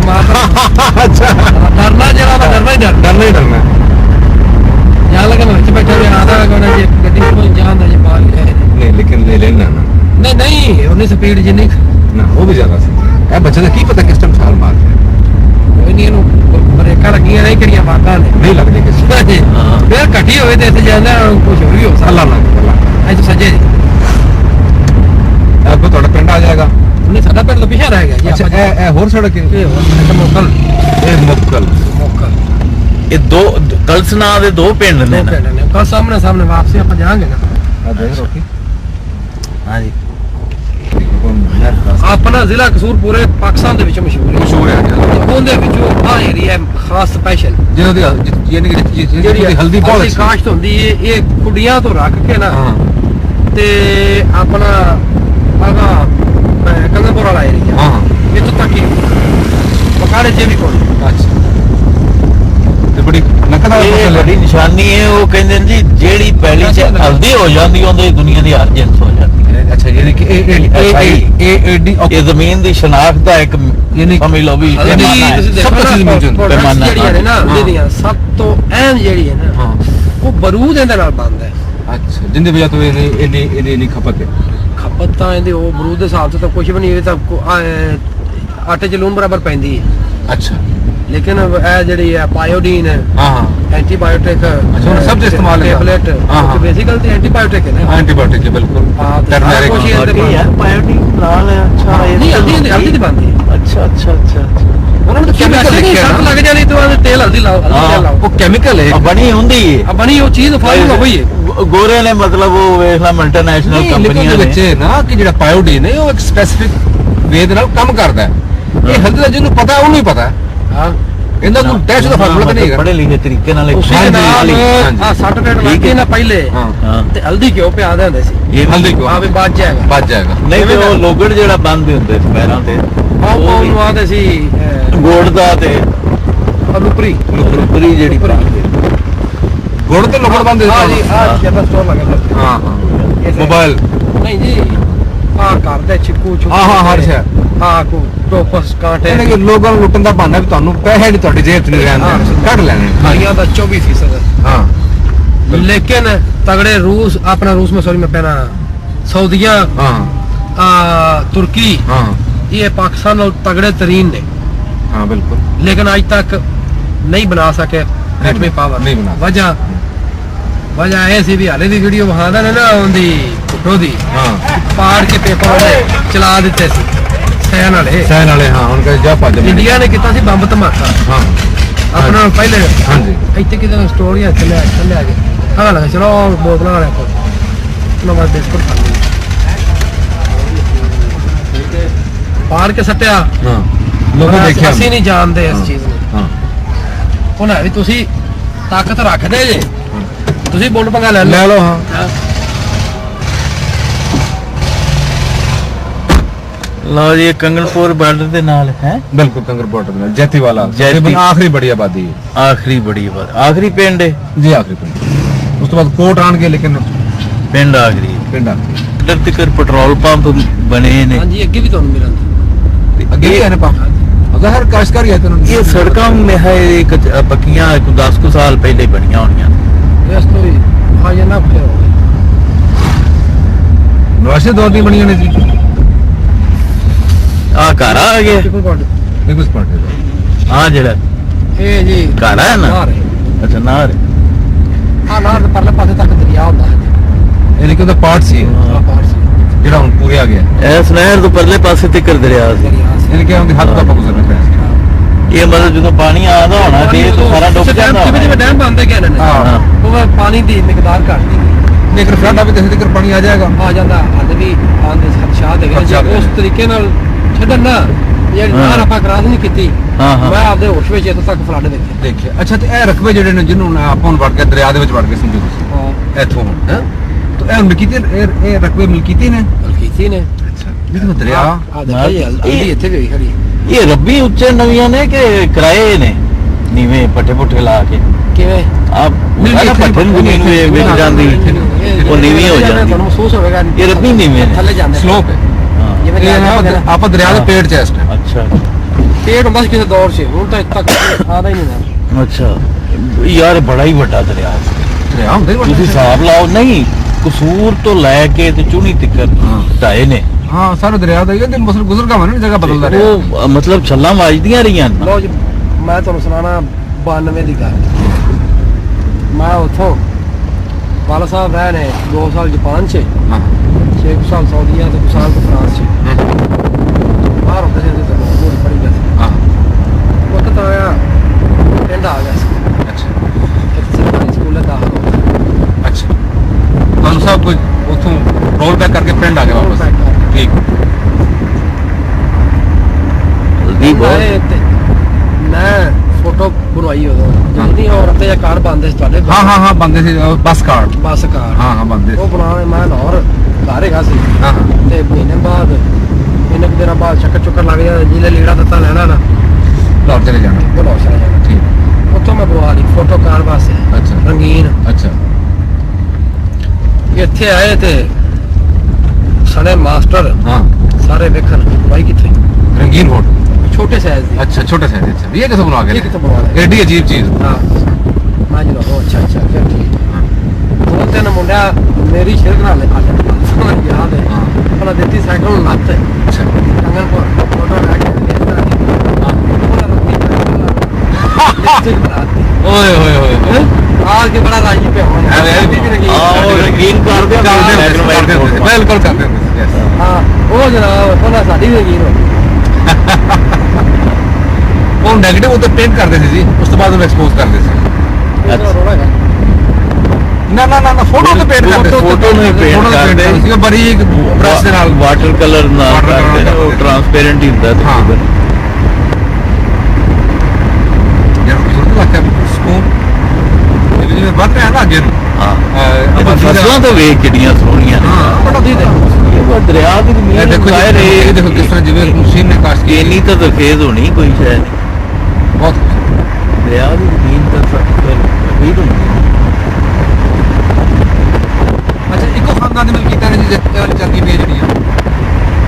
मारता। अच्छा डरना जरा डरना ही डरना यहाँ लगा मैं बैठा हुआ आधा लगा जी गड्डी को जान दे बाहर नहीं लेकिन ले लेना ना नहीं उन्हें स्पीड जिन्नी ना वो भी ज्यादा सी है बच्चे का की पता किस टाइम छाल मार कोई नहीं इन्हों ब्रेकां लगियां नहीं करियां बागां ने नहीं लगने किसी फिर कटी होवे ते इत्थे जांदा कुछ हो भी हो सकदा अल्लाह ना ऐसे सजे अब तो थोड़ा पिंड आ जाएगा नहीं साडा पिंड तो पीछे रह गया जी अच्छा ए होर सड़क है मोकल ये दो कलसना दे दो पिंड ने कल सामने वापसी आप जाएंगे ना देख रोकी हां जी अपना जिला कसूर पूरे पाकिस्तान ਦੇ ਵਿੱਚ ਮਸ਼ਹੂਰ है ਉਹਦੇ ਵਿੱਚੋਂ ਆ ਏਰੀਆ ਖਾਸ ਸਪੈਸ਼ਲ ਜਿਹਦੀ ਯਾਨੀ ਕਿ ਜਿਹੜੀ ਹਲਦੀ ਬਹੁਤ ਅੱਛੀ ਕਾਸ਼ਤ ਹੁੰਦੀ ਹੈ ਇਹ ਕੁੜੀਆਂ ਤੋਂ ਰੱਖ ਕੇ ਨਾ ਤੇ ਆਪਣਾ ਆਗਾ ਕੰਗਨਪੁਰ ਵਾਲਾ ਏਰੀਆ ਹਾਂ ਇੱਥੋਂ ਤੱਕ ਹੀ ਬਕਾਲੇ ਜੇ ਵੀ ਕੋਲ ਅੱਛਾ ਤੇ ਬੜੀ ਨਕਦ ਇਹ ਬੜੀ ਨਿਸ਼ਾਨੀ ਹੈ ਉਹ ਕਹਿੰਦੇ ਨੇ ਜੀ ਜਿਹੜੀ ਪਹਿਲੀ ਚ ਹਲਦੀ ਹੋ ਜਾਂਦੀ ਉਹਦੇ ਦੁਨੀਆ ਦੀ ਹਰ ਜਿੰਸ ਹੋ ਜਾਂਦੀ अच्छा यानी कि ये जमीन दी शनाख्त दा एक यानी समझ लो भी सब चीज मौजूद पैमाना ਜਿਹੜੀ ਹੈ ਨਾ ਉਹਦੀਆਂ ਸਭ ਤੋਂ ਅਹਿਮ ਜਿਹੜੀ ਹੈ ਨਾ ਉਹ ਬਰੂਦ ਇਹਦੇ ਨਾਲ ਬਣਦਾ ਹੈ अच्छा जिंदी वजह तो ये खपत है ਖਪਤ ਤਾਂ ਇਹਦੇ ਉਹ ਬਰੂਦ ਦੇ ਹਿਸਾਬ ਤੋਂ ਕੁਝ ਵੀ ਨਹੀਂ ਇਹ ਤਾਂ ਆਟੇ 'ਚ ਲੂਣ ਬਰਾਬਰ ਪੈਂਦੀ ਹੈ अच्छा लेकिन ਇਹ ਜਿਹੜੀ ਹੈ ਪਾਇਓਡੀਨ ਹੈ हां एंटीबायोटिक अच्छा सब से इस्तेमाल है टैबलेट तो बेसिकली तो एंटीबायोटिक है ना एंटीबायोटिक है बिल्कुल टर्मरिक है बायोटिक नाल है अच्छा नहीं हल्दी दी बनती है अच्छा ਉਹਨਾਂ ਨੂੰ ਕੈਮੀਕਲ ਸੱਟ ਲੱਗ ਜਾਣੀ ਤੋਂ ਤੇਲ ਹਲਦੀ ਲਾਓ ਉਹ ਕੈਮੀਕਲ ਹੈ ਬਣੀ ਹੁੰਦੀ ਹੈ ਬਣੀ ਉਹ ਚੀਜ਼ ਫਾਰਮੂਲਾ ਹੋਈ ਹੈ ਗੋਰੇ ਨੇ ਮਤਲਬ ਉਹ ਵੇਖ ਲਾ ਮਲਟੀਨੈਸ਼ਨਲ ਕੰਪਨੀਆਂ ਦੇ ਵਿੱਚ ਨਾ ਕਿ ਜਿਹੜਾ ਪਾਇਓਡੀਨ ਹੈ ਉਹ ਇੱਕ ਸਪੈਸਿਫਿਕ ਵੇ ਦੇ ਨਾਲ ਕੰਮ ਕਰਦਾ ਹੈ ਇਹ ਹਲਦੀ ਦਾ ਜਿਹਨੂੰ ਪਤਾ ਉਹਨੂੰ ਹੀ ਪਤਾ ਹੈ ਹਾਂ ਇਹਦਾ ਕੋਈ ਟੈਸਟ ਦਾ ਫਾਰਮੂਲਾ ਤਾਂ ਨਹੀਂ ਹੈਗਾ ਬੜੇ ਲਿਖੇ ਤਰੀਕੇ ਨਾਲ ਉਸੇ ਨਾਲ ਆ ਸਰਟੀਫਿਕੇਟ ਲੱਗੇ ਨਾ ਪਹਿਲੇ ਤੇ ਹਲਦੀ ਕਿਉਂ ਪਿਆ ਦੇ ਹੁੰਦੇ ਸੀ ਇਹ ਹਲਦੀ ਕਿਉਂ ਆ ਵੀ ਬਚ ਜਾਏਗਾ ਨਹੀਂ ਤੇ ਉਹ ਲੋਗੜ ਜਿਹੜਾ ਬੰਦ ਹੁੰਦੇ ਸੀ ਪੈਰਾਂ ਤੇ ਉਹ ਆਦੇ ਸੀ ਗੋੜ ਦਾ ਤੇ ਲੁਪਰੀ ਜਿਹੜੀ ਗੁੜ ਤੇ ਲੋਗੜ ਬੰਦ ਹਾਂ ਜੀ ਆ ਜਬਰ ਸਟੋਰ ਲੱਗਾ ਹਾਂ ਮੋਬਾਈਲ ਨਹੀਂ ਜੀ ਆ ਕਰਦੇ ਚਿੱਕੂ ਹਾਂ ਹਰ ਸ਼ੈ ਹਾਂ ਕੋ ਟੋਪਸ ਕਾਂਟੇ ਇਹਨੇ ਕਿ ਲੋਕਾਂ ਨੂੰ ਲੁੱਟਣ ਦਾ ਬਹਾਨਾ ਵੀ ਤੁਹਾਨੂੰ ਪੈਸੇ ਨਹੀਂ ਤੁਹਾਡੀ ਜੇਬ 'ਚ ਨਹੀਂ ਰਹਿੰਦੇ ਕੱਢ ਲੈਣੇ ਖਾਈਆਂ ਦਾ 24% हाँ लेकिन तगड़े रूस अपना रूस में सॉरी मैं पहना सऊदिया हाँ तुर्की हाँ ये पाकिस्तान और तगड़े तरीन ने हाँ बिल्कुल लेकिन आज तक नहीं बना सके एटमी पावर नहीं बना वजह ऐसी भी हाले दी वीडियो वहां दा ना उंदी फोटो दी हाँ पाड़ के पेपर चला देते सी सैन वाले हाँ उनका जा पाज इंडिया ने किता सी बंब धमाका हाँ अपना पहले हाँ जी ਇੱਥੇ ਕਿਤੇ ਸਟੋਰੀਆਂ ਥੱਲੇ ਆ ਗਏ ਹਾਂ ਲੱਗਾ ਚਲੋ ਬੋਤਲਾਂ ਵਾਲੇ ਕੋਲ ਨਵਾਂ ਬਿਸਕੁਟ ਖਾ ਲਈ ਪਾਰ ਕੇ ਸੱਟਿਆ हाँ लोगों देखिए ਅਸੀਂ ਨਹੀਂ ਜਾਣਦੇ ਇਸ ਚੀਜ਼ ਨੂੰ हाँ ਉਹਨਾਂ ਵੀ ਤੁਸੀਂ ਤਾਕਤ ਰੱਖਦੇ ਜੇ ਤੁਸੀਂ ਬੁੱਲ ਪੰਗਾ ਲੈ ले लो हाँ ਲਓ ਜੀ ਕੰਗਨਪੁਰ ਬਾਰਡਰ ਦੇ ਨਾਲ ਹੈ बिल्कुल कंगर बॉर्डर में जैती वाला आखिरी बड़ी आबादी है ਆਖਰੀ ਬੜੀ ਬਾਤ ਆਖਰੀ ਪਿੰਡ ਹੈ जी आखिरी पिंड उस तो बाद कोट आन के लेकिन ਪਿੰਡ ਆਖਰੀ पिंड आखिरी ਇੱਧਰ ਤੱਕ ਪੈਟਰੋਲ ਪੰਪ ਬਣੇ ਨੇ ਹਾਂਜੀ ਅੱਗੇ ਵੀ ਤੁਹਾਨੂੰ ਮਿਲਣ अगे भी है ना पाप अगर हर काशकारी है तो ਇਹ ਸੜਕਾਂ ਨਿਹਾਇ ਪੱਕੀਆਂ 10 ਕੁ ਸਾਲ ਪਹਿਲੇ ਬਣੀਆਂ ਹੋਣੀਆਂ ਇਸ ਤੋਂ ਵੀ ਹਾਜੇ ਨਾ ਫੇਰ नवासे दौर दी बनी ने जी ਆ ਘਰ ਆ ਗਿਆ नहीं कुछ पढ़ ਆ ਜਿਹੜਾ ਇਹ ਜੀ ਘਰ ਹੈ ਨਾ ਨਾਰ ਅੱਛਾ ਨਾਰ ਆ ਨਾਰ ਦੇ ਪਰਲੇ ਪਾਸੇ ਤੱਕ ਦਰਿਆ ਹੁੰਦਾ ਹੈ ये लेकिन तो पार्ट सी है जेड़ा हुन पूरे आ गया ਇਸ ਨਹਿਰ ਤੋਂ ਪਰਲੇ ਪਾਸੇ ਤੱਕ ਦਰਿਆ ਸੀ यानी कि हम हाथ का गुजरना है ਇਹ ਮਤਲਬ ਜਦੋਂ ਪਾਣੀ ਆਉਂਦਾ ਹੋਣਾ ਤੇ ਇਹ ਤਾਂ ਸਾਰਾ ਡੁੱਬ ਜਾਂਦਾ ਜਿਵੇਂ ਜਿਵੇਂ ਡੈਮ ਬਣਦੇ ਗਏ ਨੇ हाँ ਉਹ ਪਾਣੀ ਦੀ ਮਿਕਦਾਰ ਘਟਦੀ ਗਈ लेकिन फ्लड अभी जैसे तक पानी आ जाएगा ਆ ਜਾਂਦਾ ਹੱਦ ਵੀ ਆਂਦੇ ਖਦਸ਼ਾ ਦੇ ਗਏ ਜੇ ਉਸ ਤਰੀਕੇ ਨਾਲ ਛੱਡਣ ਨਾ ਇਹ ਨਾਰ ਆਪਾਂ ਕਰਾਸ ਨਹੀਂ ਕੀਤੀ ਹਾਂ ਹਾਂ ਮੈਂ ਆਪਦੇ ਹੋਸ਼ ਵਿੱਚ ਇੱਥੋਂ ਤੱਕ ਫਲੱਡ ਦੇਖਿਆ देखिए अच्छा तो ए रकबे जेडे ने जिन्हों ਆਪਾਂ ਵੜ ਕੇ ਦਰਿਆ ਦੇ ਵਿੱਚ ਵੜ ਕੇ ਸਮਝੋ ਤੁਸੀਂ ਹਾਂ ਇੱਥੋਂ ਹੈ तो ए मिलकीती ए रकबे मिलकीती ने ਕੀਤੀ ਨੇ अच्छा ये तो दरिया ਆ ਦੇਖਿਆ ਜੀ ਹਲਦੀ ਇੱਥੇ ਵੀ ਹੋਈ ਖੜੀ ਇਹ ਰੱਬੀ ਉੱਚੇ ਨਵੀਆਂ ਨੇ ਕਿ ਕਿਰਾਏ ਨੇ ਨੀਵੇਂ ਪੱਠੇ ਪੁੱਠੇ ਲਾ ਕੇ ਕਿਵੇਂ ਆਪ ਪੱਠੇ ਨੂੰ ਜ਼ਮੀਨ ਵਿੱਚ ਜਾਂਦੀ ਉਹ ਨੀਵੀਂ ਹੋ ਜਾਂਦੀ ਤੁਹਾਨੂੰ ਮਹਿਸੂਸ ਹੋਵੇਗਾ ਇਹ ਰੱਬੀ ਨੀਵੇਂ ਨੇ ਥੱਲੇ ਜਾਂਦੇ स्लोप है ਜਿਵੇਂ ये आप दरिया के पेड़ च इस टाइम ਅੱਛਾ ਪੇੜ ਹੁੰਦਾ ਸੀ ਕਿਸੇ ਦੌਰ 'ਚ, ਹੁਣ ਤਾਂ ਤੱਕ ਆਦਾ ਹੀ ਨਹੀਂ ਨਾ। ਅੱਛਾ ਯਾਰ ਬੜਾ ਹੀ ਵੱਡਾ ਦਰਿਆ ਸੀ। ਦਰਿਆ ਹੁੰਦੇ ਹੀ ਤੁਸੀਂ ਹਿਸਾਬ ਲਾਓ, ਨਹੀਂ ਕਸੂਰ ਤੋਂ ਲੈ ਕੇ ਤੇ ਚੂਹਣੀ ਤੱਕ ਢਾਏ ਨੇ। ਹਾਂ ਸਾਰੇ ਦਰਿਆ ਦਾ ਹੀ ਮਸਲ ਗੁਜ਼ਰ ਕੇ ਨਾ ਜਗ੍ਹਾ ਬਦਲਦਾ ਰਿਹਾ। ਉਹ ਮਤਲਬ ਛੱਲਾਂ ਵੱਜਦੀਆਂ ਰਹੀਆਂ ਨਾ। ਲਓ ਜੀ ਮੈਂ ਤੁਹਾਨੂੰ ਸੁਣਾਣਾ 92 ਦੀ ਗੱਲ। ਮੈਂ ਉੱਥੋਂ ਵਾਲਾ ਸਾਹਿਬ ਰਹੇ ਨੇ 2 ਸਾਲ ਜਾਪਾਨ 'ਚ, ਹਾਂ 6 ਸਾਲ ਸਾਊਦੀਆ ਤੇ 2 ਸਾਲ ਫਰਾਂਸ 'ਚ। ਬਾਹਰ ਹੁੰਦੇ ਸੀ ਤੇ ਬਹੁਤ ਪੜੀ ਗਿਆ ਸੀ। ਹਾਂ ਵਕਤ ਆਇਆ ਪਿੰਡ ਆ ਗਿਆ ਸੀ। ਅੱਛਾ ਇੱਕ ਸਰਕਾਰੀ ਸਕੂਲ ਦਾ ਦਾਖਲ ਹੋ ਗਿਆ। ਅੱਛਾ ਤੁਹਾਨੂੰ ਸਭ ਕੁਝ ਉੱਥੋਂ ਰੋਲ ਬੈਕ ਕਰਕੇ ਪਿੰਡ ਆ ਗਿਆ ਵਾਪਸ। ਠੀਕ ਜਲਦੀ ਬਹੁਤ ਮੈਂ ਫੋਟੋ ਬਣਵਾਈ ਉਦੋਂ ਜਲਦੀ ਔਰ ਤੇ ਇਹ ਕਾਰਡ ਬੰਦੇ ਸੀ ਤੁਹਾਡੇ। ਹਾਂ ਬੰਦੇ ਸੀ ਬੱਸ ਕਾਰਡ। ਬੱਸ ਕਾਰਡ ਹਾਂ ਬੰਦੇ ਉਹ ਬਣਾਉਣੇ ਮੈਂ ਲਾਹੌਰ ਘਰ ਹੈਗਾ ਸੀ। ਹਾਂ ਤੇ ਮਹੀਨੇ ਬਾਅਦ ਇੰਨੇ ਕੁ ਦਿਨਾਂ ਬਾਅਦ ਚੱਕਰ ਚੁੱਕਰ ਲੱਗ ਜਾਂਦਾ, ਜਿਹਨੇ ਲੀੜਾ ਦਿੱਤਾ ਲੈਣਾ ਨਾ ਲਾਹੌਰ ਚਲੇ ਜਾਣਾ। ਬਣਾਉ ਚਲਾ ਜਾਣਾ। ਠੀਕ ਉੱਥੋਂ ਮੈਂ ਬਣਵਾ ਲਈ ਫੋਟੋ ਕਾਰਡ ਵਾਸਤੇ ਅੱਛਾ ਰੰਗੀਨ। ਅੱਛਾ ਇੱਥੇ ਆਏ ਤੇ ਸਾਡੇ ਮਾਸਟਰ ਹਾਂ ਸਾਰੇ ਵੇਖਣ ਭਾਈ ਕਿੱਥੇ ਰੰਗੀਨ ਫੋਟੋ। ਛੋਟੇ ਸਾਈਜ਼ ਦੀ। ਅੱਛਾ ਛੋਟੇ ਸਾਈਜ਼ ਅੱਛਾ ਇਹ ਕਿਥੋਂ ਬਣਾ ਕੇ ਇਹ ਕਿੱਥੋਂ ਬਣਵਾ ਲਿਆ? ਐਡੀ ਅਜੀਬ ਚੀਜ਼। ਹਾਂ ਮੈਂ ਜੀ ਲੋ ਅੱਛਾ ਫਿਰ ਠੀਕ। ਦੋ ਤਿੰਨ ਮੁੰਡਿਆ ਮੇਰੀ ਸ਼ਿਰਕ ਨਾਲ ਆ ਗਿਆ ਯਾਦ ਹੈ। ਹਾਂ ਉਹਨਾਂ ਦਿੱਤੀ ਸਾਈਕਲ ਨੂੰ ਲੱਤ ਅੱਛਾ ਕੰਗਨ ਕੋਲ ਫੋਟੋ ਲੈ ਕੇ ਉਹਨਾਂ ਲਿਪਸਟਿਕ ਬਣਾਤੀ। ਓਏ ਹੋਏ ਹੋਏ ਆਜ ਕੇ ਬੜਾ ਰਾਜੀ ਪਿਆ ਹੋਣਾ। ਆਹ ਰੰਗੀਨ ਕਰਦੇ ਬਿਲਕੁਲ ਕਰਦੇ ਹੁੰਦੇ ਸੀ। ਹਾਂ ਉਹ ਜਨਾਬ ਉਹਨਾਂ ਸਾਡੀ ਵੀ ਯਕੀਨ ਹੋ ਗਈ। ਉਹ ਨੈਗੇਟਿਵ ਉੱਤੇ ਪੇਂਟ ਕਰਦੇ ਸੀ ਜੀ, ਉਸ ਤੋਂ ਬਾਅਦ ਉਹਨੂੰ ਐਕਸਪੋਜ਼ ਕਰਦੇ ਸੀ। ਇਹਦਾ ਰੋਣਾ ਹੈਗਾ। ਨਾ ਫੋਟੋ ਤੇ ਪੇਂਟ ਕਰਦੇ ਸੀ। ਫੋਟੋ ਨੂੰ ਪੇਂਟ ਕਰਦੇ ਸੀ ਉਹ ਬਰੀਕ ਬ੍ਰਸ਼ ਦੇ ਨਾਲ ਵਾਟਰ ਕਲਰ ਨਾਲ Water colour ਕਰਦੇ ਨੇ, ਨਾਲ ਉਹ ਟ੍ਰਾਂਸਪੇਰੈਂਟ ਹੀ ਹੁੰਦਾ ਹਾਂ। ਤਕਰੀਬਨ। ਯਾਰ ਖੁਦ ਲੱਗਦਾ ਸਕੂਨ ਇਹ ਜਿਵੇਂ ਵੱਧ ਰਿਹਾ ਨਾ ਅੱਗੇ ਨੂੰ। ਹਾਂ ਇਹ ਇਹ ਫਸਲਾਂ ਤੋਂ ਵੇਖ ਕਿੰਨੀਆਂ ਸੋਹਣੀਆਂ ਨੇ। ਹਾਂ ਬੜਾ ਦੀ ਦੇ ਇਹ ਦਰਿਆ ਦੀ ਇਹ ਜ਼ਮੀਨ ਦੇਖੋ ਜ਼ਾਹਿਰ ਜੀ, ਹੈ ਇਹ ਦੇਖੋ ਕਿਸ ਤਰ੍ਹਾਂ ਜਿਵੇਂ ਮਸ਼ੀਨ ਨੇ ਕਾਸ਼ ਕੀ ਇੰਨੀ ਤਾਂ ਤਖੇਜ਼ ਹੋਣੀ ਕੋਈ ਸ਼ਾਇਦ ਬਹੁਤ ਦਰਿਆ ਦੀ ਜ਼ਮੀਨ ਤਾਂ ਤਖੇਜ਼ ਹੁੰਦੀ ਹੈ। ਅੱਛਾ ਇੱਕੋ ਖਾਨਦਾਨ ਦੇ ਨਾਲ ਕੀਤਾ ਨੇ ਜੀ ਜਿੱਤੇ ਵਾਲੀ ਚੱਲਦੀ ਪਈ ਜਿਹੜੀ ਆ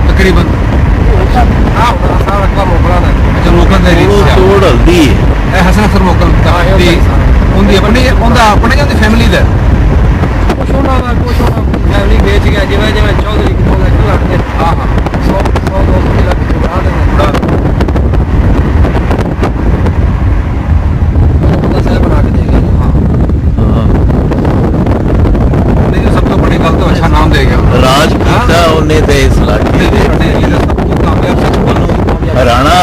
ਤਕਰੀਬਨ ਆਹ ਹੁਣ ਸਾਰਾ ਰਕਬਾ ਮੋਗਲਾਂ ਦਾ। ਅੱਛਾ ਲੋਕਾਂ ਦੇ ਉਹ ਵਿੱਚ ਤੋੜ ਹਲਦੀ ਹੈ। ਇਹ ਹਸਨ ਅਖਤਰ ਮੋਕਲ ਦੀ ਉਹਦੀ ਆਪਣੀ ਉਹਦਾ ਆਪਣੇ ਜਾਂ ਫੈਮਿਲੀ ਦਾ ਕੁਛ ਉਹਨਾਂ ਦਾ ਕੁਛ ਉਹਨਾਂ ਫੈਮਿਲੀ ਵੇਚ ਗਿਆ ਜਿਵੇਂ ਜਿਵੇਂ ਚੌਧਰੀ ਕੋਲ ਲੱਗ ਲੱਗੇ। ਹਾਂ 100 200 ਲੱਖ ਬਣਾ ਦੇਣਾ। ਉਹ ਬੰਦਾ ਸਾਹਿਬ ਬਣਾ ਕੇ ਦੇ ਗਿਆ। ਹਾਂ ਨਹੀਂ ਜੋ ਸਭ ਤੋਂ ਬੜੀ ਗੱਲ ਤਾਂ ਅੱਛਾ ਨਾਮ ਦੇ ਗਿਆ ਰਾਜ ਕੀਤਾ ਉਹਨੇ ਤੇ ਇਸ ਇਲਾਕੇ ਦੇ ਸਾਡੇ ਏਰੀਆ ਦਾ ਸਭ ਤੋਂ ਕਾਮਯਾਬ ਸ਼ਖਸ ਬਣੋ। ਹਰਿਆਣਾ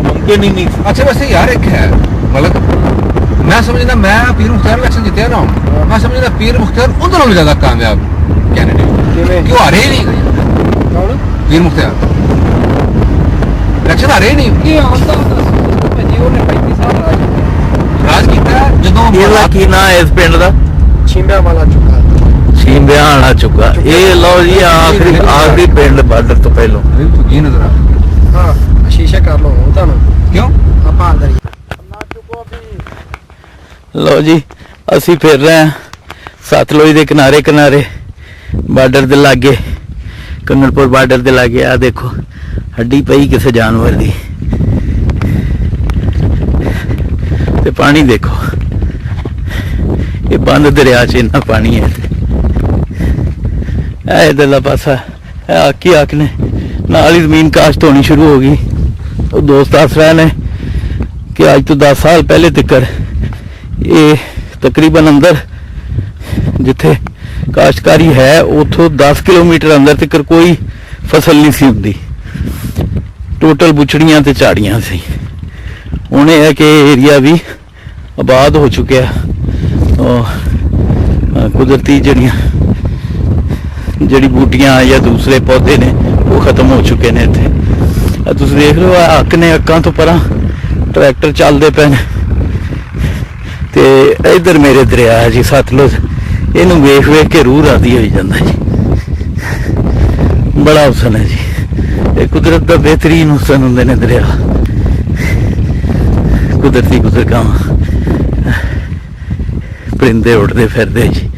ਮੁਮਕਿਨ ਹੀ ਨਹੀਂ ਸੀ। ਅੱਛਾ ਵੈਸੇ ਯਾਰ ਇੱਕ ਹੈ ਮਤਲਬ ਮੈਂ ਸਮਝਦਾ ਮੈਂ ਪੀਰ ਮੁਖਤਾਰ ਇਲੈਕਸ਼ਨ ਜਿੱਤਿਆ ਨਾ ਮੈਂ ਸਮਝਦਾ ਪੀਰ ਮੁਖਤਾਰ ਉਹਦੇ ਨਾਲੋਂ ਜ਼ਿਆਦਾ ਕਾਮਯਾਬ ਕੈਂਡੀਡੇਟ ਕਿਵੇਂ ਕਿਉਂ ਹਾਰੇ ਹੀ ਨਹੀਂ ਕੌਣ ਪੀਰ ਮੁਖਤਾਰ ਇਲੈਕਸ਼ਨ ਹਾਰੇ ਹੀ ਨਹੀਂ ਕੀ ਆਉਂਦਾ ਹੁੰਦਾ ਭਾਜੀ ਉਹਨੇ 35 ਸਾਲ ਰਾਜ ਕੀਤਾ ਜਦੋਂ ਇਹਦਾ ਕੀ ਨਾਂ ਹੈ ਇਸ ਪਿੰਡ ਦਾ? ਛਿੰਬਿਆ ਵਾਲਾ ਚੁੱਕਾ। ਛੀਂਬਿਆਂ ਵਾਲਾ ਚੁੱਕਾ। ਇਹ ਲਓ ਜੀ ਆਖਰੀ ਪਿੰਡ ਬਾਰਡਰ ਤੋਂ ਪਹਿਲੋਂ। ਕੀ ਨਜ਼ਰ ਆ ਹਾਂ ਸ਼ੀਸ਼ਾ ਕਰ ਲਓ ਉਹ ਤੁਹਾਨੂੰ ਕਿਉਂ ਆਪਾਂ ਅੰਦਰ ਹੀ ਲਓ ਜੀ ਅਸੀਂ ਫਿਰ ਰਹੇ ਹਾਂ ਸਤਲੁਜ ਦੇ ਕਿਨਾਰੇ ਕਿਨਾਰੇ ਬਾਰਡਰ ਦੇ ਲਾਗੇ, ਕੰਗਣਪੁਰ ਬਾਰਡਰ ਦੇ ਲਾਗੇ। ਆ ਦੇਖੋ ਹੱਡੀ ਪਈ ਕਿਸੇ ਜਾਨਵਰ ਦੀ ਤੇ ਪਾਣੀ ਦੇਖੋ। ਇਹ ਬੰਦ ਦਰਿਆ 'ਚ ਇੰਨਾ ਪਾਣੀ ਹੈ। ਇਹ ਇਧਰਲਾ ਪਾਸਾ ਇਹ ਆਕੀ ਆਕ ਨੇ ਨਾਲ ਹੀ ਜ਼ਮੀਨ ਕਾਸ਼ਤ ਹੋਣੀ ਸ਼ੁਰੂ ਹੋ ਗਈ। ਉਹ ਦੋਸਤ ਦੱਸ ਰਹੇ ਨੇ ਕਿ ਅੱਜ ਤੋਂ 10 ਸਾਲ ਪਹਿਲੇ ਤੱਕ ਇਹ ਤਕਰੀਬਨ ਅੰਦਰ ਜਿੱਥੇ ਕਾਸ਼ਤਕਾਰੀ ਹੈ ਉਥੋਂ 10 ਕਿਲੋਮੀਟਰ ਅੰਦਰ ਤੱਕ ਕੋਈ ਫਸਲ ਨਹੀਂ ਸੀ ਹੁੰਦੀ। ਟੋਟਲ ਬੁਛੜੀਆਂ ਤੇ ਝਾੜੀਆਂ ਸੀ। ਹੁਣ ਇਹ ਹੈ ਕਿ ਏਰੀਆ ਵੀ ਆਬਾਦ ਹੋ ਚੁੱਕਿਆ। ਕੁਦਰਤੀ ਜਿਹੜੀ ਬੂਟੀਆਂ ਜਾਂ ਦੂਸਰੇ ਪੌਦੇ ਨੇ ਉਹ ਖਤਮ ਹੋ ਚੁੱਕੇ ਨੇ ਇੱਥੇ। ਤੁਸੀਂ ਦੇਖ ਰਹੇ ਹੋ ਅੱਕ ਨੇ ਅੱਕਾਂ ਤੋਂ ਪਰਾਂ ਟਰੈਕਟਰ ਚੱਲਦੇ ਪਏ ਨੇ ਤੇ ਇਧਰ ਮੇਰੇ ਦਰਿਆ ਹੈ ਜੀ ਸਤਲੁਜ। ਇਹਨੂੰ ਵੇਖ ਵੇਖ ਕੇ ਰੂਹ ਰਾਦੀ ਹੋਈ ਜਾਂਦਾ ਜੀ। ਬੜਾ ਹੁਸਨ ਹੈ ਜੀ। ਇਹ ਕੁਦਰਤ ਦਾ ਬਿਹਤਰੀਨ ਹੁਸਨ ਹੁੰਦੇ ਨੇ ਦਰਿਆ। ਕੁਦਰਤੀ ਗੁਜ਼ਰਗਾਹਾਂ ਪਰਿੰਦੇ ਉੱਡਦੇ ਫਿਰਦੇ ਜੀ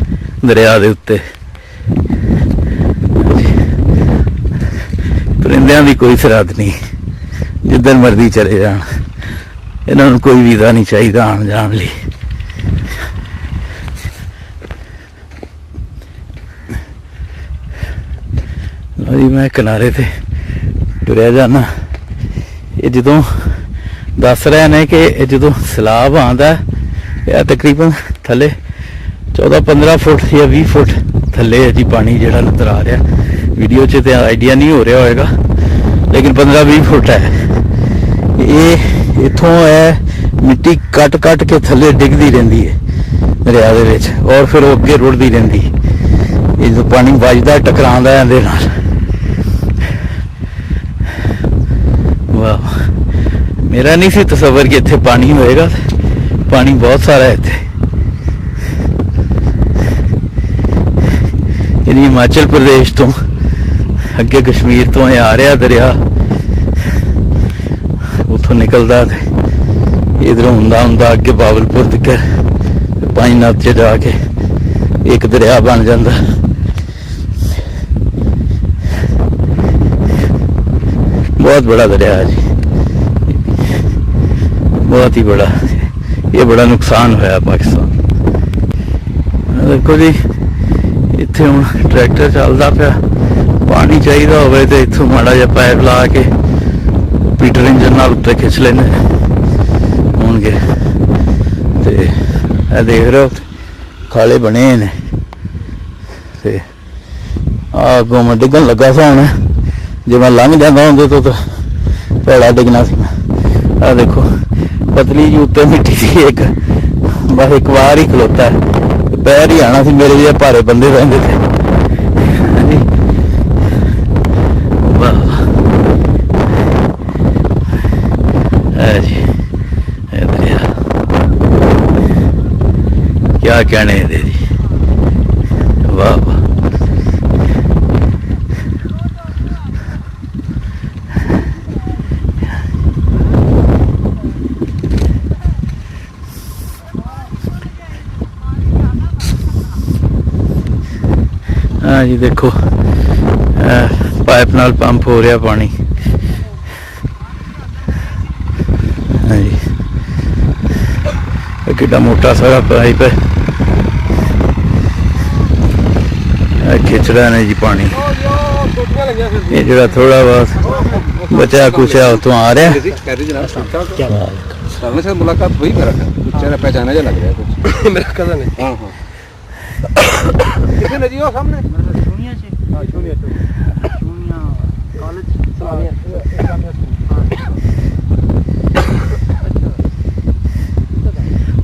ਦਰਿਆ ਦੇ ਉੱਤੇ। ਪਰਿੰਦਿਆਂ ਦੀ ਕੋਈ ਸਰਹੱਦ ਨਹੀਂ। ਜਿੱਧਰ ਮਰਜ਼ੀ ਚਲੇ ਜਾਣ, ਇਹਨਾਂ ਨੂੰ ਕੋਈ ਵੀਜ਼ਾ ਨਹੀਂ ਚਾਹੀਦਾ ਆਉਣ ਜਾਣ ਲਈ। ਲਓ ਜੀ, ਮੈਂ ਕਿਨਾਰੇ ਤੇ ਤੁਰਿਆ ਜਾਣਾ। ਇਹ ਜਦੋਂ ਦੱਸ ਰਹੇ ਨੇ ਕਿ ਇਹ ਜਦੋਂ ਸੈਲਾਬ ਆਉਂਦਾ, ਇਹ ਤਕਰੀਬਨ ਥੱਲੇ 14-15 ਫੁੱਟ ਜਾਂ 20 ਫੁੱਟ ਥੱਲੇ ਹੈ ਜੀ ਪਾਣੀ ਜਿਹੜਾ ਨਜ਼ਰ ਆ ਰਿਹਾ। ਵੀਡੀਓ 'ਚ ਤੇ ਆਈਡੀਆ ਨਹੀਂ ਹੋ ਰਿਹਾ ਹੋਏਗਾ, ਲੇਕਿਨ 15-20 ਫੁੱਟ ਹੈ। ਇਹ ਇੱਥੋਂ ਹੈ ਮਿੱਟੀ ਕੱਟ ਕੇ ਥੱਲੇ ਡਿੱਗਦੀ ਰਹਿੰਦੀ ਹੈ ਦਰਿਆ ਦੇ ਵਿੱਚ, ਔਰ ਫਿਰ ਉਹ ਅੱਗੇ ਰੁੜਦੀ ਰਹਿੰਦੀ। ਇਹ ਜਦੋਂ ਪਾਣੀ ਵੱਜਦਾ ਟਕਰਾਉਂਦਾ ਇਹਦੇ ਨਾਲ। ਵਾਹ, ਮੇਰਾ ਨਹੀਂ ਸੀ ਤਸੱਵਰ ਕਿ ਇੱਥੇ ਪਾਣੀ ਹੋਏਗਾ। ਪਾਣੀ ਬਹੁਤ ਸਾਰਾ ਹੈ ਇੱਥੇ। ਇਹ ਹਿਮਾਚਲ ਪ੍ਰਦੇਸ਼ ਤੋਂ ਅੱਗੇ ਕਸ਼ਮੀਰ ਤੋਂ ਇਹ ਆ ਰਿਹਾ ਦਰਿਆ, ਉੱਥੋਂ ਨਿਕਲਦਾ ਤੇ ਇਧਰੋਂ ਹੁੰਦਾ ਅੱਗੇ ਬਾਵਲਪੁਰ ਤੱਕ ਪਾਈਨਾਥ 'ਚ ਜਾ ਕੇ ਇੱਕ ਦਰਿਆ ਬਣ ਜਾਂਦਾ। बहुत बड़ा दरिया है जी, बहुत ही बड़ा। ये बड़ा नुकसान होया पाकिस्तान। देखो जी, इत्थे हुण ट्रैक्टर चलदा पिया, पानी चाहिदा होवे ते इत्थों माड़ा जिहा पाइप ला के पीटर इंजन नाल उत्ते खिच लैंदे होणगे। ते ਇਹ देख रहे हो खाले बने ने ते अगों मैं डिगन लगा सा हुण। जे मैं लंघ जाता होंगे तो भैड़ा डिगना सी। आ देखो पतली जी उत्ते मिट्टी थी एक, बस एक बार ही खलोता है, पैर ही आना सी मेरे लिए भारे बंदे रहते थे। वाह है जी, दरिया क्या कहने दे जी। वाह वाह, हाँ जी देखो पाइप नाल पंप हो रहा पानी। हाँ जी, कितना मोटा सारा पाइप है, खिंच रहा है जी पानी। ये जो थोड़ा बहुत बचा कुछ है तो आ रहा है। मुलाकात हुई मेरा, चेहरा पहचाना जा लग रहा है कुछ। मेरा कज़न है। हाँ हाँ, कितने नजी हो सामने?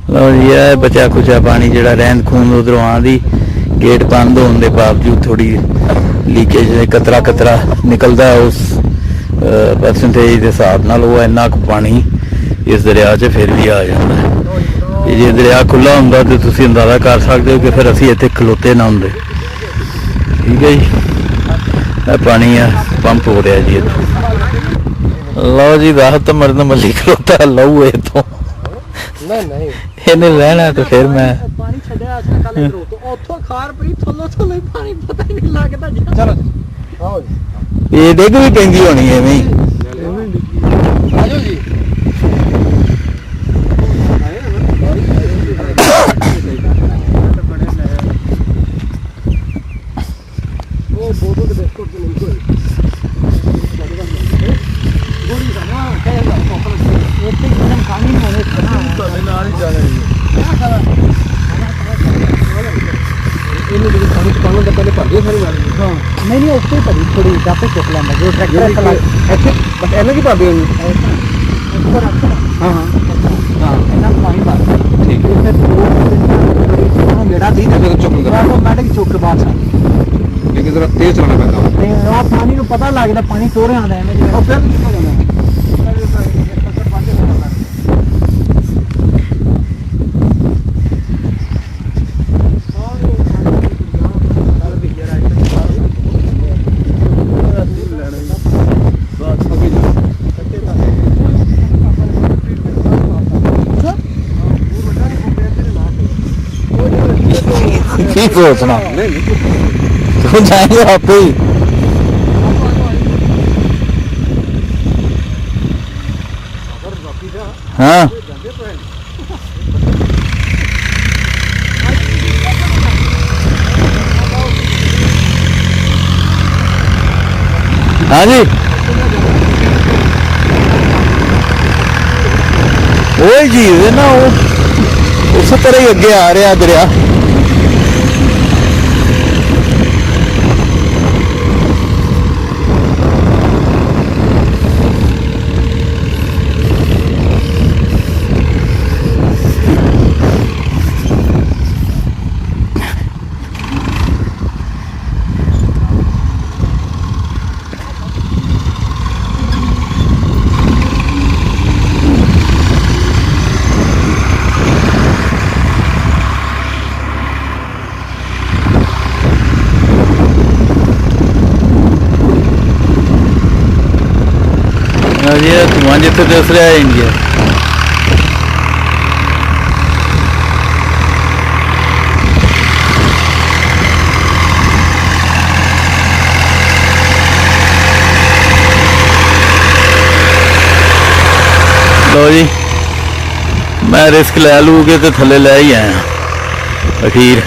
लो जी, है बचा खुचा पानी जड़ा रहंद खून उधरों आंदी, गेट बंद होने के बावजूद थोड़ी लीकेज कतरा निकलता है उस परसेंटेज के हिसाब नाल वो इन्ना कु पानी इस दरिया 'च फिर भी आ जाता है। जे दरिया खुला होंदा तो तुसीं अंदाजा कर सकते हो कि फिर असीं इत्थे खलोते ना होंदे। ठीक है जी, पानी है पंप हो रहा जी इत्थों। लो जी, राहत मरन मली खलोता लहू है इत्थों। नहीं इन्हें रहना तो फिर मैं पानी छड्या कल तो ओथों खार पई थल्लो पानी पता ही नहीं लगदा। चलो आओ जी, ये डिग भी पैंदी होनी है एवें आजो जी। वो बोतल के बिस्कुट के नहीं कोई गोली का ना कहेगा तो एक एकदम पानी में होने तो नाल ही जाना है। ਇਹਨੂੰ ਜਿਹੜੀ ਪਾਣੀ ਪਾਉਣ ਦਾ ਪਹਿਲੇ ਭਰ ਦਿਓ ਸਾਰੀ ਵਾਲੀ। ਹਾਂ ਨਹੀਂ ਉੱਤੇ ਭਰੀ ਥੋੜੀ ਜਾਪੇ ਚੁੱਕ ਲੈਂਦਾ ਜੋ ਟਰੈਕਟਰ ਚਲਾ ਇੱਥੇ ਬਸ ਇਹਨਾਂ ਕੀ ਭਰ ਦਿਓ ਉੱਪਰ ਰੱਖ। ਹਾਂ ਇਹਨਾਂ ਪਾਣੀ ਭਰ ਠੀਕ ਹੈ। ਫਿਰ ਉਹ ਮੇਰਾ ਦੀ ਜਦੋਂ ਚੁੱਕ ਲੈਂਦਾ ਆਟੋਮੈਟਿਕ ਚੁੱਕ ਬਾਅਦ ਸਾਂ। लेकिन जरा तेज चलाना पैंदा। ਨਹੀਂ ਆ ਪਾਣੀ ਨੂੰ ਪਤਾ ਲੱਗਦਾ ਪਾਣੀ ਤੋਰੇ ਆਉਂਦਾ ਐਵੇਂ ਜਿਵੇਂ ਉਹ ਫਿਰ ਨਿਕਲ ਜਾਂਦਾ। की सोचना तो जाएंगे आप ही। हाँ हाँ जी वही चीज है ना वो उस तरह ही अगे आ रहा दरिया ये धुआं जिथे दस रहा है इंडिया लो जी मैं रिस्क लै लू के तो थले लै ही आया अखीर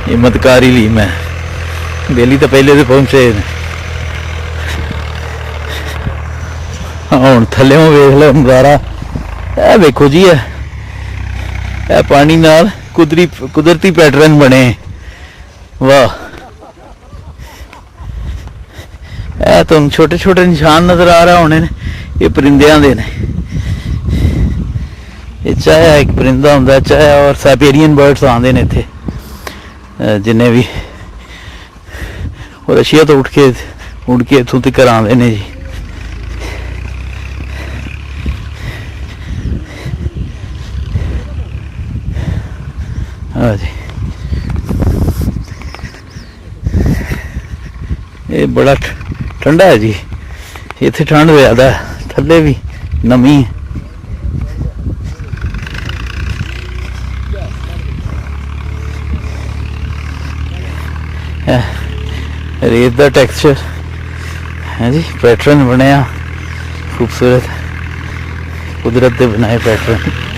हिम्मत कर ही ली मैं दिल्ली तो पहले से पहुंचे ਹੁਣ ਥੱਲੇੋਂ ਵੇਖ ਲਓ ਨਜ਼ਾਰਾ ਇਹ ਵੇਖੋ ਜੀ ਇਹ ਪਾਣੀ ਨਾਲ ਕੁਦਰਤੀ ਪੈਟਰਨ ਬਣੇ ਵਾਹ ਇਹ ਤੁਹਾਨੂੰ ਛੋਟੇ ਛੋਟੇ ਨਿਸ਼ਾਨ ਨਜ਼ਰ ਆ ਰਹੇ ਹੋਣੇ ਨੇ ਇਹ ਪਰਿੰਦਿਆਂ ਦੇ ਨੇ ਇਹ ਚਾਇਆ ਇੱਕ ਪਰਿੰਦਾ ਹੁੰਦਾ ਚਾਇਆ ਔਰ ਸਾਈਬੇਰੀਅਨ ਬਰਡਸ ਆਉਂਦੇ ਨੇ ਇੱਥੇ ਜਿੰਨੇ ਵੀ ਉਹ ਰਸ਼ੀਆ ਤੋਂ ਉੱਡ ਕੇ ਇੱਥੋਂ ਤੱਕ ਆਉਂਦੇ ਨੇ ਜੀ हाँ जी ये बड़ा ठंडा है जी इतने ठंड ज़्यादा है थले भी नमी है रेत का टेक्सचर है जी पैटर्न बनया खूबसूरत कुदरत के बनाए पैटर्न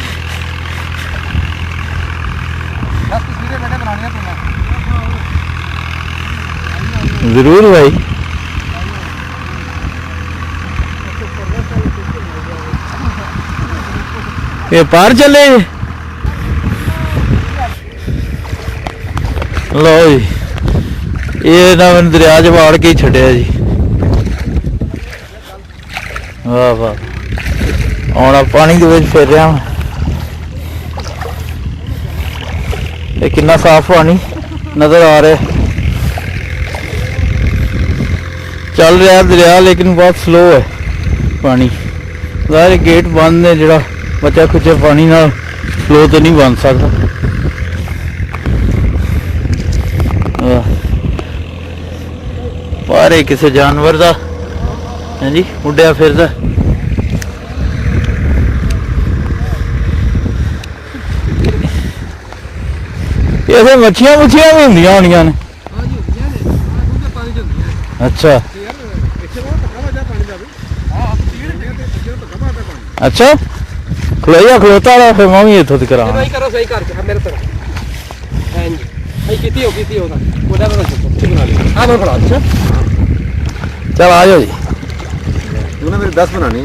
जरूर भाई ये पार चले लो जी ये ना मैंने दरिया च वाड़ के ही छड़िया जी वाह वाह आना पानी के विच फिर रहा ये कितना साफ पानी नजर आ रहा है चल रहा है दरिया लेकिन बहुत स्लो है पानी सारे गेट बंद है जरा बचा खुचा पानी ना फ्लो तो नहीं बन सकता पर किसी जानवर का है जी उड्या फिरदा ये मच्छियां मुच्छियां भी होंदियां होनियां ने अच्छा अच्छा खलोया खलोता रहा फिर मैं भी इत्थों तक करा सही करो सही कर मेरे तरफ हां जी भाई कितनी होगा ओदा बना ले हां मैं बड़ा अच्छा चल आ जाओ जी तूने मेरे 10 बनानी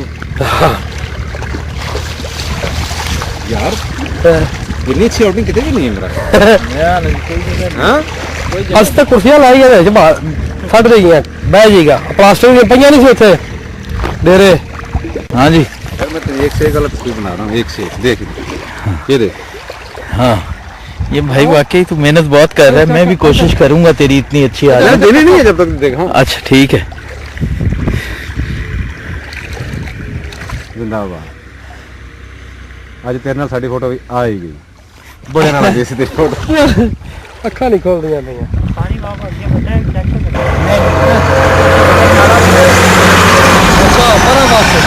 यार इतनी अच्छी आउटिंग कितने भी नहीं है मेरा हां आज तक कुर्सियां लाई है वे बाहर छड़ रही है बह जाएगा प्लास्टिक की पईयां नहीं सी उथे डेरे हाँ जी यार मैं तेरी एक से एक गलत चीज बना रहा हूँ एक से एक देख ये देख हाँ ये भाई वाकई तू मेहनत बहुत कर रहा है मैं भी कोशिश करूंगा तेरी इतनी अच्छी आ जाए देनी नहीं है जब तक देखा अच्छा ठीक है जिंदाबाद आज तेरे नाल साडी फोटो आ ही गई बड़े नाल जैसी तेरी फोटो ਅੱਖਾਂ ਨਹੀਂ ਖੋਲਦੀਆਂ ਪਈਆਂ ਪਾਣੀ ਵਾਹ ਭੱਜਿਆ ਬੱਚਾ ਟੈਕਸ ਅੱਛਾ ਬੜਾ ਵਾਸਤੇ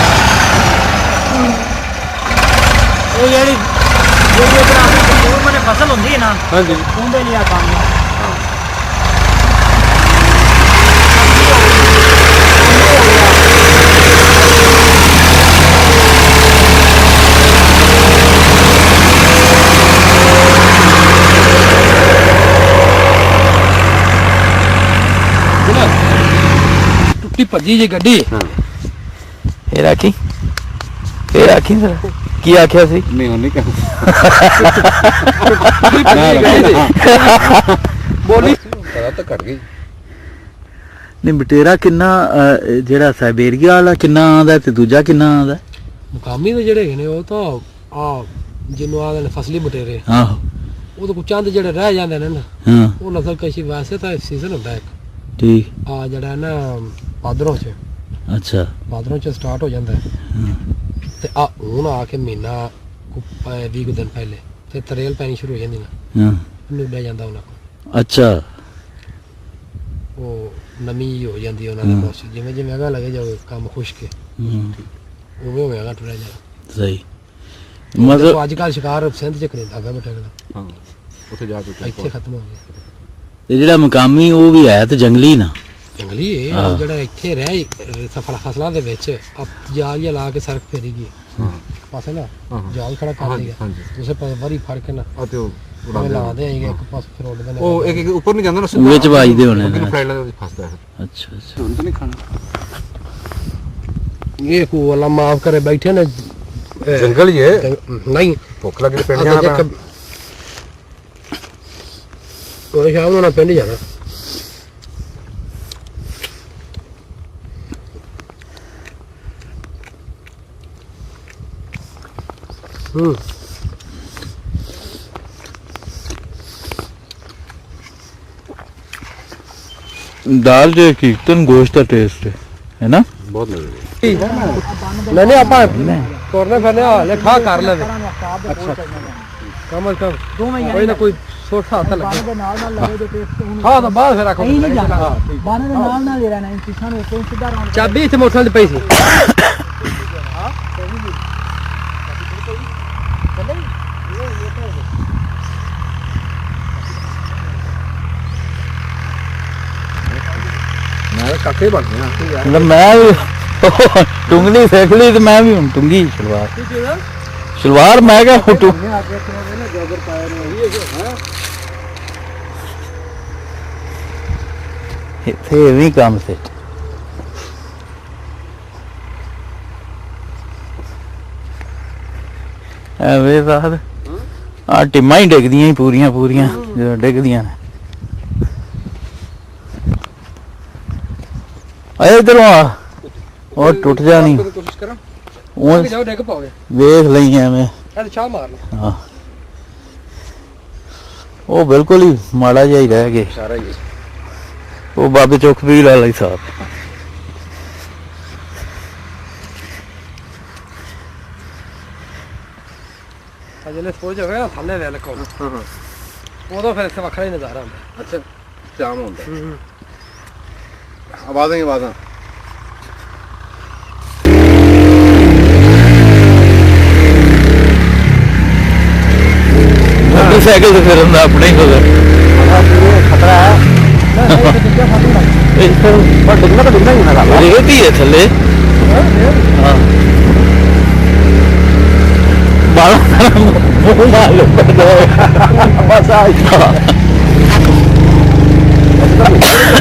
ਉਹ ਜਿਹੜੀ ਤਰ੍ਹਾਂ ਮਨੇ ਫਸਲ ਹੁੰਦੀ ਹੈ ਨਾ ਹਾਂਜੀ ਉਹਦੇ ਲਈ ਆ ਕੰਮ ਉੱਤੀ ਭੱਜੀ ਜੀ ਗੱਡੀ ਇਹ ਰੱਖੀ ਫਿਰ ਕੀ ਆਖਿਆ ਸੀ ਨਹੀਂ ਉਹ ਨਹੀਂ ਬੋਲੀ ਪਤਾ ਤਾਂ ਘਟ ਗਈ ਨਹੀਂ ਬਟੇਰਾ ਕਿੰਨਾ ਜਿਹੜਾ ਸਾਈਬੇਰੀਆ ਵਾਲਾ ਕਿੰਨਾ ਆਉਂਦਾ ਤੇ ਦੂਜਾ ਕਿੰਨਾ ਆਉਂਦਾ ਮੁਕਾਮੀ ਦੇ ਜਿਹੜੇ ਹੈਗੇ ਨੇ ਉਹ ਤਾਂ ਆ ਜਿਹਨੂੰ ਆਦੇ ਨੇ ਫਸਲੀ ਬਟੇਰੇ ਆਹੋ ਉਹ ਤਾਂ ਚੰਦ ਜਿਹੜੇ ਰਹਿ ਜਾਂਦੇ ਨੇ ਨਾ ਹਾਂ ਉਹ ਨਸਲ ਕਸ਼ੀ ਵਾਸਤੇ ਤਾਂ ਸੀਜ਼ਨ ਹੁੰਦਾ ਇੱਕ ਠੀਕ ਆ ਜਿਹੜਾ ਨਾ ਭਾਦਰੋਂ ਚ ਅੱਛਾ ਚ ਸਟਾਰਟ ਹੋ ਜਾਂਦਾ ਹੈ ਹਾਂ, ਤੇ ਆ ਹੁਣ ਆ ਕੇ ਮਹੀਨਾ 20 ਕੁ ਦਿਨ ਪਹਿਲੇ ਤੇ ਤਰੇਲ ਪੈਣੀ ਸ਼ੁਰੂ ਹੋ ਜਾਂਦੀ ਨਾ ਹਾਂ ਉਹਨੂੰ ਲੈ ਜਾਂਦਾ ਉਹਨਾਂ ਕੋਲ ਅੱਛਾ ਉਹ ਨਮੀ ਹੋ ਜਾਂਦੀ ਹੈ ਉਹਨਾਂ ਦੇ ਮੌਸਮ ਜਿਵੇਂ ਜਿਵੇਂ ਅਗਾ ਲੱਗੇ ਜਾਵੇ ਕੰਮ ਖੁਸ਼ਕ ਉਵੇਂ ਹੋਵੇਗਾ ਟੁਰਿਆ ਜਾ ਸਹੀ ਮਤਲਬ ਅੱਜ ਕੱਲ ਸ਼ਿਕਾਰ ਸਿੰਧ ਚ ਕਰਿੰਦਾ ਗਾ ਬਟੇ ਦਾ ਹਾਂ ਉੱਥੇ ਜਾ ਕੇ ਇੱਥੇ ਖਤਮ ਹੋ ਗਿਆ ਤੇ ਜਿਹੜਾ ਮੁਕਾਮੀ ਉਹ ਵੀ ਹੈ ਤੇ ਜੰਗਲੀ ਨਾ ਜੰਗਲੀ ਇਹ ਜਿਹੜਾ ਇੱਥੇ ਰਹਿ ਫਸਲਾਂ ਦੇ ਵਿੱਚ ਜਾਲ ਜਿਹਾ ਲਾ ਕੇ ਸੜਕ ਫੇਰੀ ਗਈ ਪਾਸੇ ਨਾ ਜਾਲ ਖੜਾ ਕਰ ਦੇਗਾ ਤੁਸੀਂ ਵਾਰੀ ਫੜ ਕੇ ਨਾ ਆ ਤੇ ਉਹ ਉਹ ਲਾਉਂਦੇ ਆਏਗੇ ਇੱਕ ਪਾਸੇ ਫਿਰ ਉੱਡਦੇ ਨੇ ਉਹ ਇੱਕ ਉੱਪਰ ਨਹੀਂ ਜਾਂਦਾ ਨਾ ਵਿੱਚ ਵੱਜਦੇ ਹੋਣੇ ਨੇ। ਫਲਾਈਟ ਦੇ ਫਸਦਾ ਹੈ ਅੱਛਾ ਅੱਛਾ ਹੁਣ ਤਾਂ ਨਹੀਂ ਖਾਣਾ ਇਹ ਕੋ ਅੱਲਾ ਮਾਫ ਕਰੇ ਬੈਠੇ ਨੇ ਜੰਗਲ ਹੀ ਹੈ ਨਹੀਂ ਭੁੱਖ ਲੱਗੀ ਤੇ ਪਿੰਡ ਜਾਣਾ ਪੈਣਾ ਉਹ ਸ਼ਾਮ ਨੂੰ ਨਾ ਪਿੰਡ ਜਾਣਾ दाल जो कीर्तन गोश्त का टेस्ट है ना ਬਹੁਤ ਮਜ਼ੇ मैंने आप तोड़ने फिरने हाले खा कर ले अच्छा कम से कम कोई ना कोई सोटा हाथ लगे हाँ तो बाद फिर रखो नहीं जाना बाने दे नाल नाल ही रहना इन चीज़ों में कोई सीधा चाबी इथे मोटरसाइकिल पे सी ਮੈਂ ਕਾਕੇ ਬਣ ਗਿਆ मतलब मैं भी टुंगली सीख ली तो मैं भी हूँ टुंगी शलवार मैं क्या इतने भी काम से वे साहब आ टिम्मा ही डिगदियां ही पूरियां पूरियां जो डिगदियां ने आए इधरों आ और टूट जानी ਕੋਸ਼ਿਸ਼ ਕਰਾਂ ਉਹ जाओ डेग पाओगे ਵੇਖ ਲਈ ਐਵੇਂ अरे छाल मार लो ਹਾਂ ਉਹ ਬਿਲਕੁਲ ਹੀ ਮਾੜਾ ਜਿਹਾ ਹੀ ਰਹਿ ਗਏ ਸਾਰਾ ਹੀ ਉਹ ਬਾਬੇ ਚੌਕਬੀਲ ਵਾਲਾ ਹੀ ਸਾਹਿਬ अजले सोच हो गया थल्ले वेल को उदो फिर इससे वखरा ही नजारा आंदा ਅੱਛਾ ਜਾਮ ਹੁੰਦਾ ਆਵਾਜ਼ਾਂ ਹੀ ਆਵਾਜ਼ਾਂ मोटरसाइकिल से फिर अपने ही होगा खतरा है पर डिगना तो डिगना ही ना रेत ही है थल्ले हाँ बाला मुंह मालूम पड़ जाए बस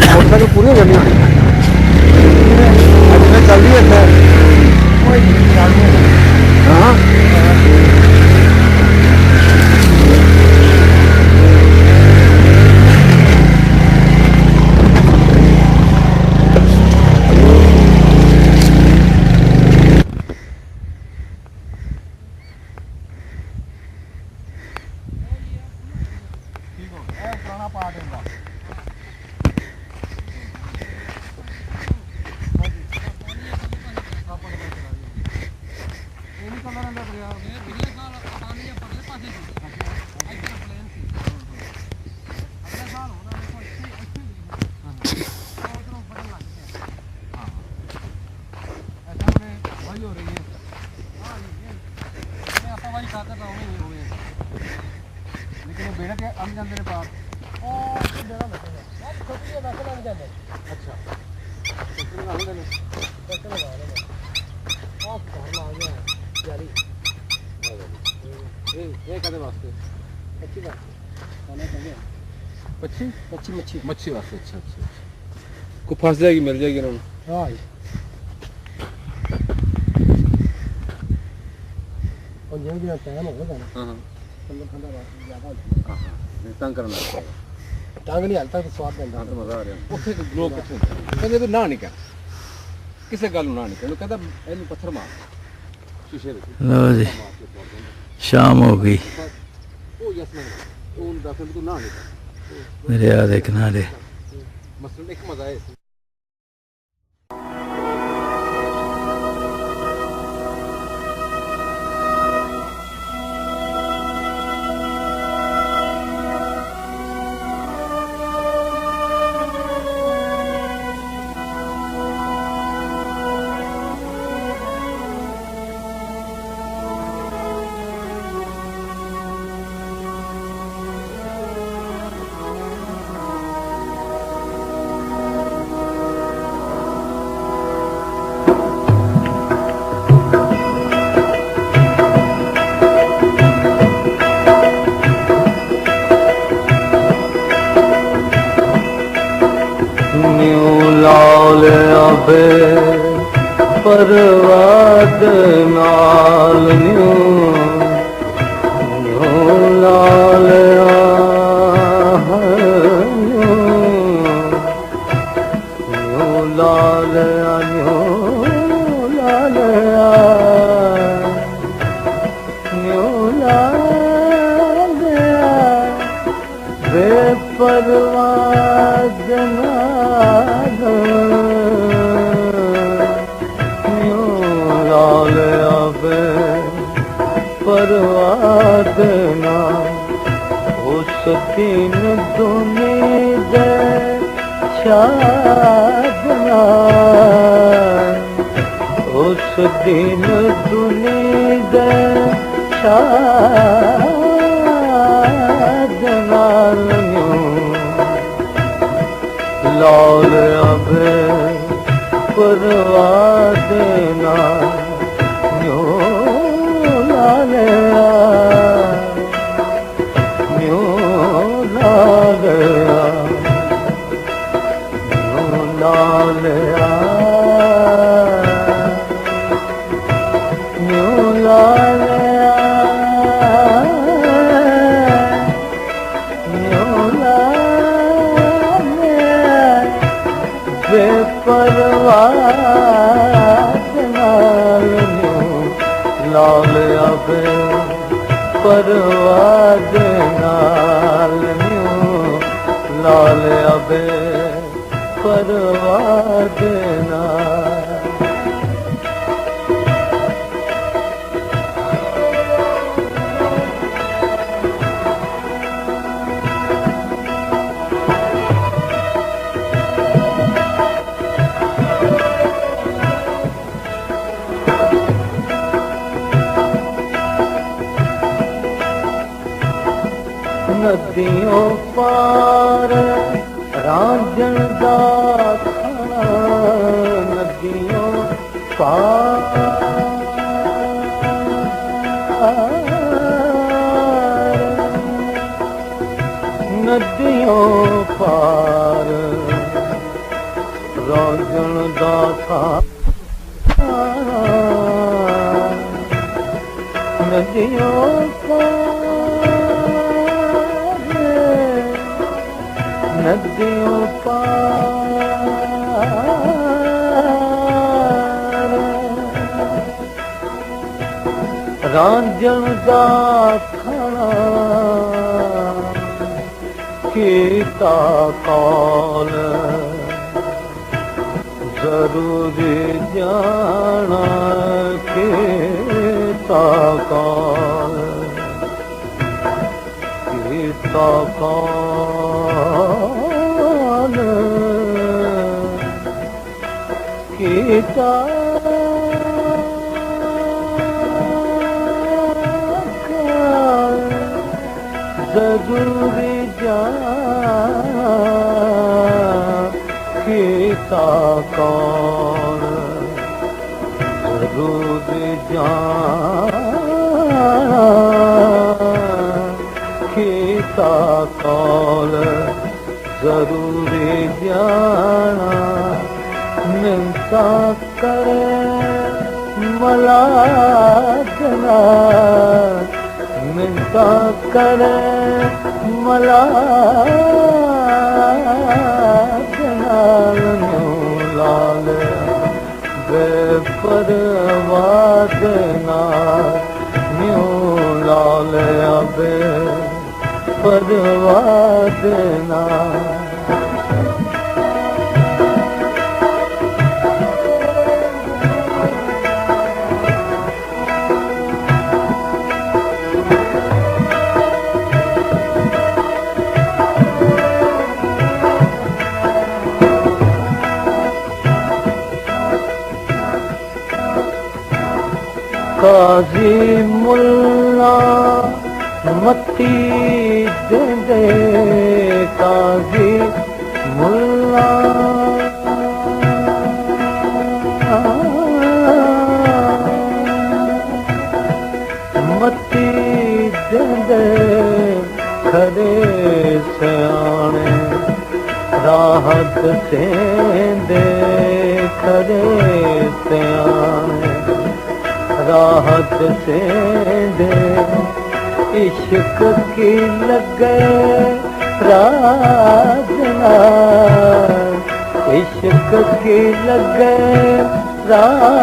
मोटरसाइकिल पूरी हो जानी आज मैं चल रही है हाँ लेकिन बेड़ा के अंग जाते ने पार और बेड़ा लगेगा बहुत छोटी है वैसे लग जाते अच्छा छोटी लगा देने कैसे लगा देने और घर आ गया जारी ये कदे वास्ते अच्छी बात खाने चाहिए मच्छी मच्छी मच्छी ਮੱਛੀ ਵਾਸਤੇ ਅੱਛਾ ਅੱਛਾ को फंस जाएगी मिल जाएगी ना ਹਾਂ ਉਹ ਜਿਹੜਾ ਟਾਈਮ ਹੋ ਗਿਆ ਨਾ ਹਾਂ ਥੱਲੇ ਠੰਡਾ ਵਾਸਤੇ ਜ਼ਿਆਦਾ ਹੋ ਹਾਂ ਤੰਗ ਕਰਨ ਲੱਗ ਪਿਆ ਟੰਗ ਨਹੀਂ ਹਲਦਾ ਤਾਂ ਸਵਾਦ ਪੈਂਦਾ ਤਾਂ ਮਜ਼ਾ ਆ ਰਿਹਾ ਉੱਥੇ ਲੋਕ ਕਿੱਥੇ ਕਹਿੰਦੇ ਤੂੰ ਨਾ ਨਹੀਂ ਕਰ ਕਿਸੇ ਗੱਲ ਨੂੰ ਨਾ ਨਹੀਂ ਕਰ ਕਹਿੰਦਾ ਇਹਨੂੰ ਪੱਥਰ ਮਾਰ ਸ਼ੀਸ਼ੇ ਦੇ ਲਓ ਜੀ ਸ਼ਾਮ ਹੋ ਗਈ ਉਹ ਯਸਮਨ ਉਹਨੂੰ ਦੱਸ ਤੂੰ ਨਾ ਨਹੀਂ ਕਰ ਦਰਿਆ ਦੇ ਕਿਨਾਰੇ ਮਸਲ ਇੱਕ ਮਜ਼ਾ ਹੈ ਲਾਲ ਆਵੇ ਪਰਵਾਦ ਨਾਲ ਨਿਉ ਲਾਲ ਲਾਲ ਵੇ ਪਰਵਾਦ ਨਾਲ ਲਾਲ ਆਵੇ ਪਰਵਾਦ ਨਾਲ ਉਸ ਦਿਨ ਦੁਨੀ ਦੇ ਸ਼ਾਦਨਾ ਉਸ ਦਿਨ ਦੁਨੀ ਦੇ ਸ਼ਾਦਨਾ ਲਾਲ ਆਵੇ ਪਰਵਾਦ ਨਾਲ ਲਾਲ ਆਵੇ ਪਰਵਾਦ ਨਾਲ ਨਿਉ ਲਾਲ ਆਵੇ ਪਰਵਾਦ ਨਾਲ ਨਦੀਆਂ ਪਾਰ ਰਾਂਝਣ ਦਾ ਖਾਣਾ ਨਦੀਆਂ ਪਾਰ ਨਦੀਆਂ ਪਾਰ ਰਾਂਝਣ ਦਾ ਖਾਣਾ ਨਦੀਆਂ ਪਾਰ ਨਦੀਆਂ ਪਾਰ ਰਾਂਝਣ ਦਾ ਖਾਣਾ ਕੀਤਾ ਕੌਲ ਜ਼ਰੂਰੀ ਜਾਣਾ ਕੀਤਾ ਕੌਲ ਕੀਤਾ ਕੌਲ ਕੀਤਾ ਜ਼ਰੂਰੀ ਜਾਣਾ ਕੀਤਾ ਕੌਣ ਜ਼ਰੂਰੀ ਜਾਣਾ ਕੀਤਾ ਕੌਣ ਜ਼ਰੂਰੀ ਜਾਣਾ मिन्नता करे मलाजना, मिन्नता करे मलाजना, लाल बेपरवाह देना, लाल बेपरवाह देना। काजी मुल्ला मती देंदे, काजी मुल्ला मती देंदे, खरे सियाणे राहत सेंदे, खरे सियाणे राहत से दे। इश्क की लगे राजना, इश्क की लगे राजना,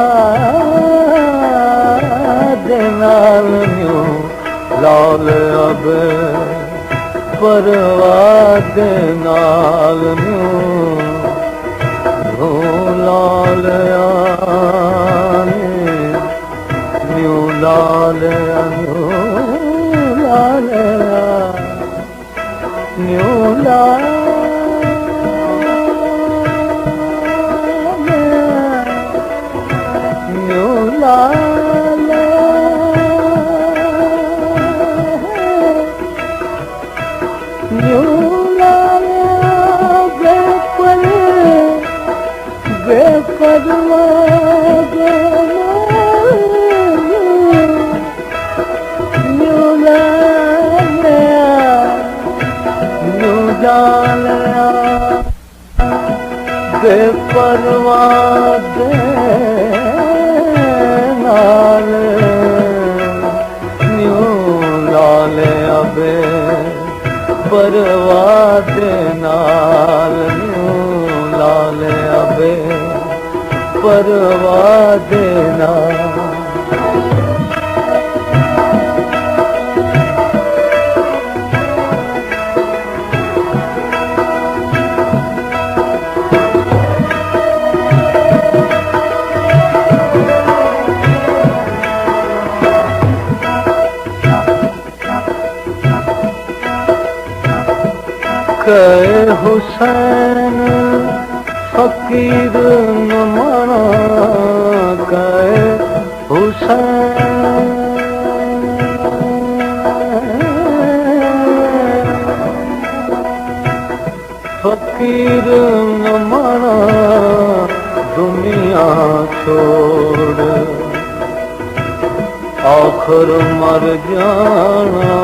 लाल अब परवाह देना, लाल लाल लाल न्यू लाल न्यू लाल न्यू लाल बेपरवाह बेपरवाह देना, न्यू लाल अबे परवाह देना, न्यू लाल अबे परवाह देना। कहे हुसैन फकीर न माना, कहे हुसैन फकीर न माना, दुनिया छोड़ आखिर मर जाना,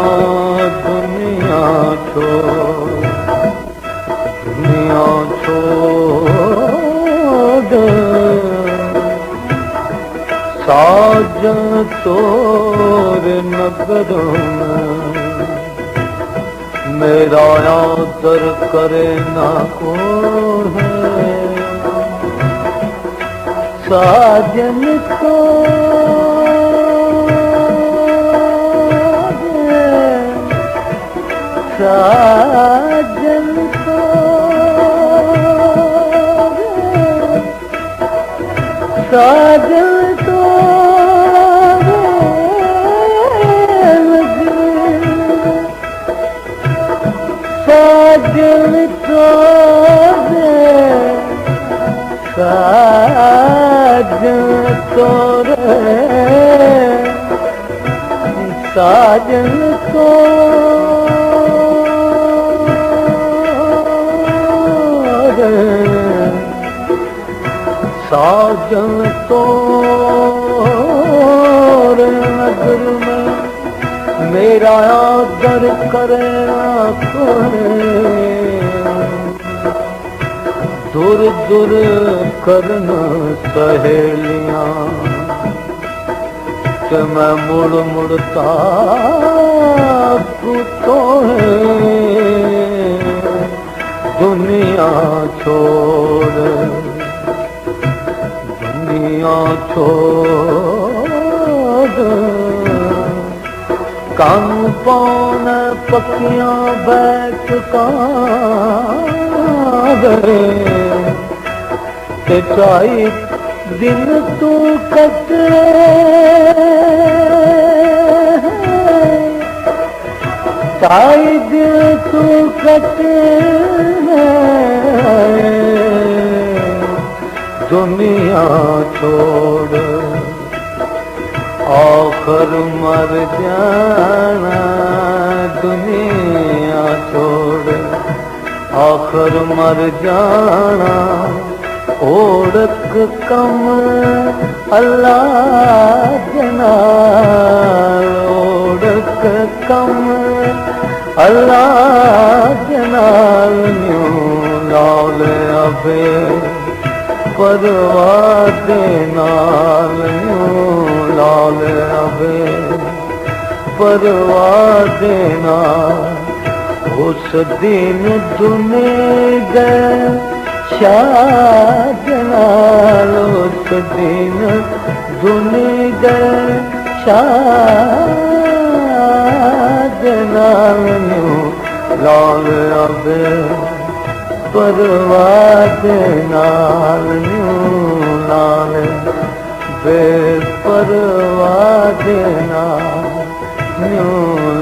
दुनिया छोड़ दुनिया छोड़ साजन तोर नगर में, मेरा आदर करे ना कौन है, साजन को साजन को साजन तो साजन तो साजन तो साजन तो साजन तोर नगर में, मेरा आदर करे कोई, दूर दूर करन सहेलियां कि मैं मुड़ मुड़ता तो दुनिया छोड़ कान पौन पकियां बैठ गए ते चाई दिन तू कटे चाई दिन तू कटे दुनिया छोड़ आखर मर जाना दुनिया छोड़ आखर मर जाना ओढ़क कम अल्लाह जनाल ओढ़क कम अल्लाह जनाल न्यू लाल अबे परवाह दे नाल लाल अबे परवाह दे नाल उस दिन दुने गए शाद नाल उस दिन दुने गए शाद नाल लाल अबे परवाह दे नाल लाल बेपरवाह दे नाल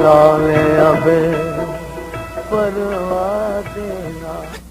लाल अबे परवाह दे नाल।